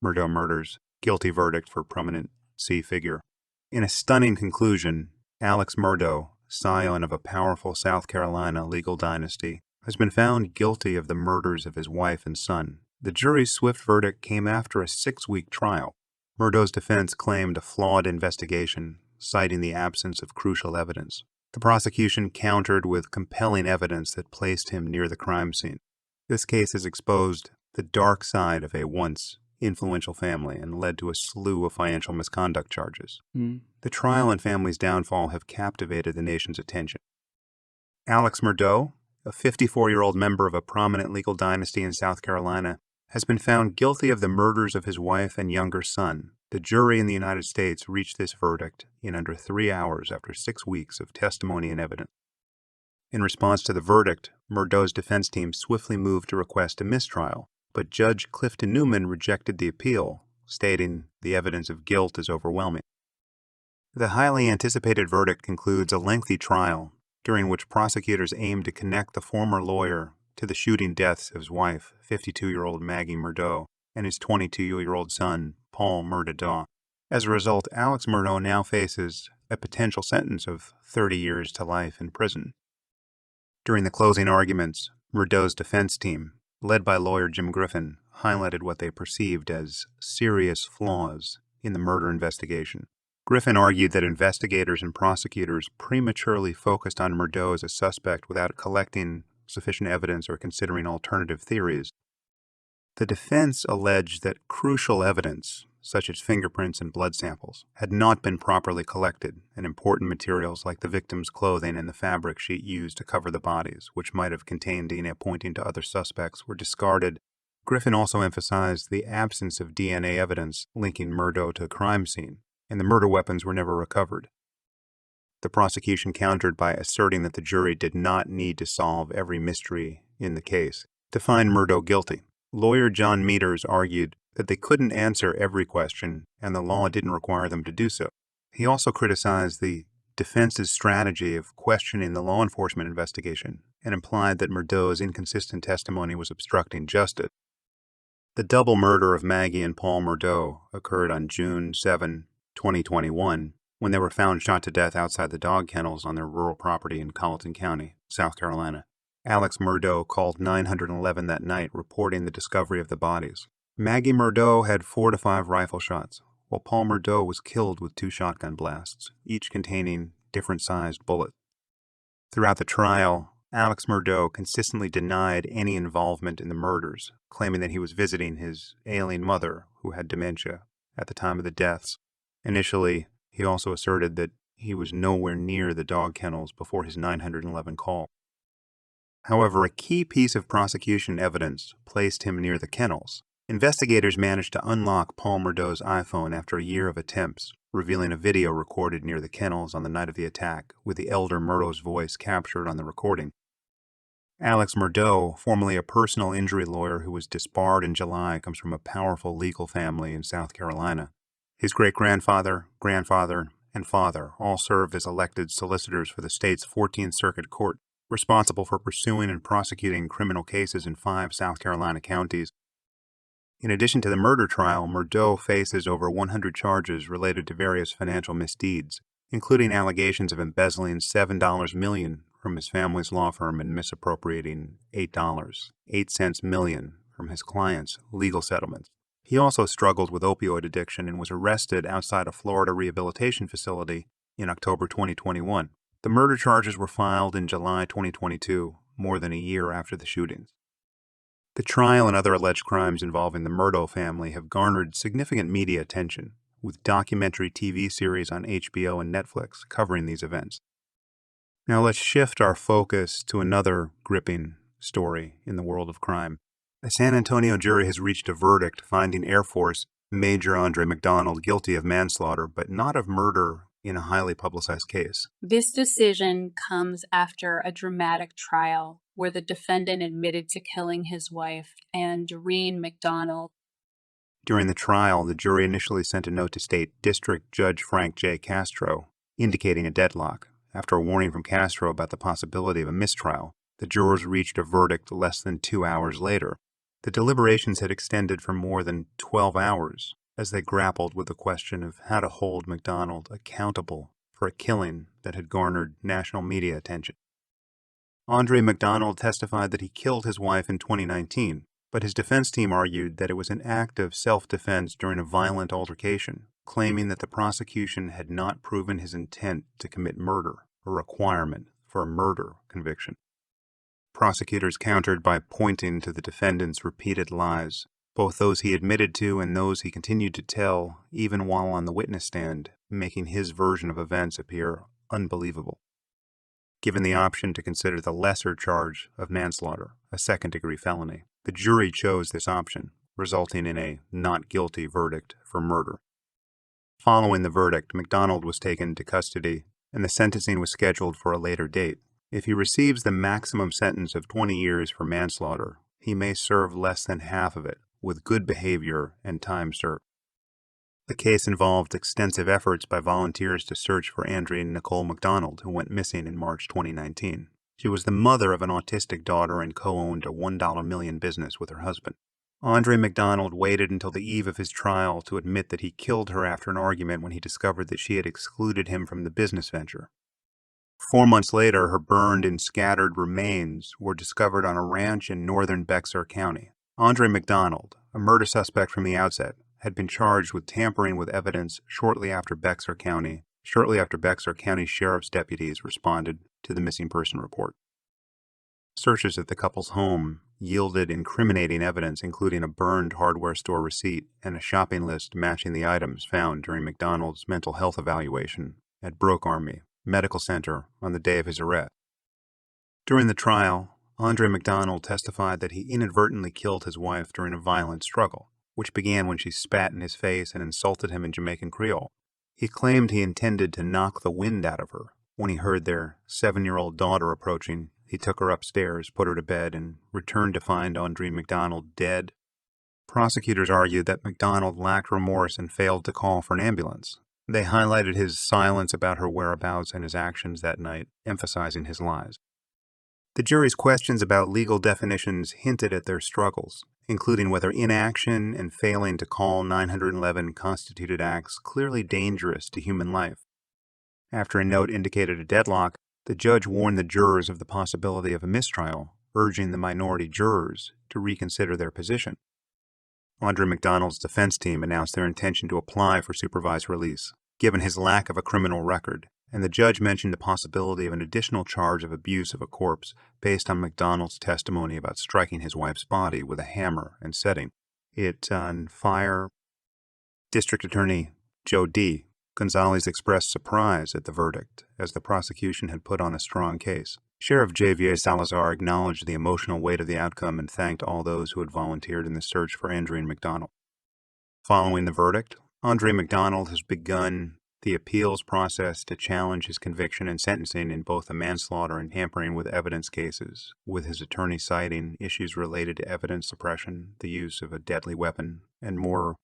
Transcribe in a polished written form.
Murdaugh murders, guilty verdict for prominent C figure. In a stunning conclusion, Alex Murdaugh, scion of a powerful South Carolina legal dynasty, has been found guilty of the murders of his wife and son. The jury's swift verdict came after a 6-week trial. Murdaugh's defense claimed a flawed investigation, citing the absence of crucial evidence. The prosecution countered with compelling evidence that placed him near the crime scene. This case has exposed the dark side of a once influential family and led to a slew of financial misconduct charges. The trial and family's downfall have captivated the nation's attention. Alex Murdaugh, a 54-year-old member of a prominent legal dynasty in South Carolina, has been found guilty of the murders of his wife and younger son. The jury in the United States reached this verdict in under 3 hours after 6 weeks of testimony and evidence. In response to the verdict, Murdaugh's defense team swiftly moved to request a mistrial, but Judge Clifton Newman rejected the appeal, stating the evidence of guilt is overwhelming. The highly anticipated verdict concludes a lengthy trial, during which prosecutors aim to connect the former lawyer to the shooting deaths of his wife, 52-year-old Maggie Murdaugh, and his 22-year-old son, Paul Murdaugh. As a result, Alex Murdaugh now faces a potential sentence of 30 years to life in prison. During the closing arguments, Murdaugh's defense team, led by lawyer Jim Griffin, highlighted what they perceived as serious flaws in the murder investigation. Griffin argued that investigators and prosecutors prematurely focused on Murdaugh as a suspect without collecting sufficient evidence or considering alternative theories. The defense alleged that crucial evidence, such as fingerprints and blood samples, had not been properly collected, and important materials like the victim's clothing and the fabric sheet used to cover the bodies, which might have contained DNA pointing to other suspects, were discarded. Griffin also emphasized the absence of DNA evidence linking Murdaugh to a crime scene, and the murder weapons were never recovered. The prosecution countered by asserting that the jury did not need to solve every mystery in the case to find Murdaugh guilty. Lawyer John Meters argued that they couldn't answer every question, and the law didn't require them to do so. He also criticized the defense's strategy of questioning the law enforcement investigation and implied that Murdaugh's inconsistent testimony was obstructing justice. The double murder of Maggie and Paul Murdaugh occurred on June 7, 2021, when they were found shot to death outside the dog kennels on their rural property in Colleton County, South Carolina. Alex Murdaugh called 911 that night, reporting the discovery of the bodies. Maggie Murdaugh had 4 to 5 rifle shots, while Paul Murdaugh was killed with 2 shotgun blasts, each containing different-sized bullets. Throughout the trial, Alex Murdaugh consistently denied any involvement in the murders, claiming that he was visiting his ailing mother, who had dementia, at the time of the deaths. Initially, he also asserted that he was nowhere near the dog kennels before his 911 call. However, a key piece of prosecution evidence placed him near the kennels. Investigators managed to unlock Paul Murdaugh's iPhone after a year of attempts, revealing a video recorded near the kennels on the night of the attack, with the elder Murdaugh's voice captured on the recording. Alex Murdaugh, formerly a personal injury lawyer who was disbarred in July, comes from a powerful legal family in South Carolina. His great-grandfather, grandfather, and father all served as elected solicitors for the state's 14th Circuit Court, responsible for pursuing and prosecuting criminal cases in 5 South Carolina counties. In addition to the murder trial, Murdaugh faces over 100 charges related to various financial misdeeds, including allegations of embezzling $7 million from his family's law firm and misappropriating $8.08 million from his client's legal settlements. He also struggled with opioid addiction and was arrested outside a Florida rehabilitation facility in October 2021. The murder charges were filed in July 2022, more than a year after the shootings. The trial and other alleged crimes involving the Murdaugh family have garnered significant media attention, with documentary TV series on HBO and Netflix covering these events. Now let's shift our focus to another gripping story in the world of crime. A San Antonio jury has reached a verdict finding Air Force Major Andre McDonald guilty of manslaughter, but not of murder in a highly publicized case. This decision comes after a dramatic trial where the defendant admitted to killing his wife and Doreen McDonald. During the trial, the jury initially sent a note to State District Judge Frank J. Castro, indicating a deadlock. After a warning from Castro about the possibility of a mistrial, the jurors reached a verdict less than 2 hours later. The deliberations had extended for more than 12 hours as they grappled with the question of how to hold McDonald accountable for a killing that had garnered national media attention. Andre McDonald testified that he killed his wife in 2019, but his defense team argued that it was an act of self-defense during a violent altercation, claiming that the prosecution had not proven his intent to commit murder, a requirement for a murder conviction. Prosecutors countered by pointing to the defendant's repeated lies, both those he admitted to and those he continued to tell, even while on the witness stand, making his version of events appear unbelievable. Given the option to consider the lesser charge of manslaughter, a second-degree felony, the jury chose this option, resulting in a not guilty verdict for murder. Following the verdict, McDonald was taken into custody, and the sentencing was scheduled for a later date. If he receives the maximum sentence of 20 years for manslaughter, he may serve less than half of it, with good behavior and time served. The case involved extensive efforts by volunteers to search for Andre and Nicole McDonald, who went missing in March 2019. She was the mother of an autistic daughter and co-owned a $1 million business with her husband. Andre McDonald waited until the eve of his trial to admit that he killed her after an argument when he discovered that she had excluded him from the business venture. 4 months later, her burned and scattered remains were discovered on a ranch in northern Bexar County. Andre McDonald, a murder suspect from the outset, had been charged with tampering with evidence shortly after Bexar County Sheriff's deputies responded to the missing person report. Searches at the couple's home yielded incriminating evidence, including a burned hardware store receipt and a shopping list matching the items found during McDonald's mental health evaluation at Broke Army Medical Center on the day of his arrest. During the trial, Andre McDonald testified that he inadvertently killed his wife during a violent struggle, which began when she spat in his face and insulted him in Jamaican Creole. He claimed he intended to knock the wind out of her. When he heard their 7-year-old daughter approaching, he took her upstairs, put her to bed, and returned to find Andre McDonald dead. Prosecutors argued that McDonald lacked remorse and failed to call for an ambulance. They highlighted his silence about her whereabouts and his actions that night, emphasizing his lies. The jury's questions about legal definitions hinted at their struggles, including whether inaction and failing to call 911 constituted acts clearly dangerous to human life. After a note indicated a deadlock, the judge warned the jurors of the possibility of a mistrial, urging the minority jurors to reconsider their position. Andre McDonald's defense team announced their intention to apply for supervised release, given his lack of a criminal record, and the judge mentioned the possibility of an additional charge of abuse of a corpse based on McDonald's testimony about striking his wife's body with a hammer and setting it on fire. District Attorney Joe D. Gonzalez expressed surprise at the verdict, as the prosecution had put on a strong case. Sheriff Javier Salazar acknowledged the emotional weight of the outcome and thanked all those who had volunteered in the search for Andre McDonald. Following the verdict, Andre McDonald has begun the appeals process to challenge his conviction and sentencing in both the manslaughter and tampering with evidence cases, with his attorney citing issues related to evidence suppression, the use of a deadly weapon, and more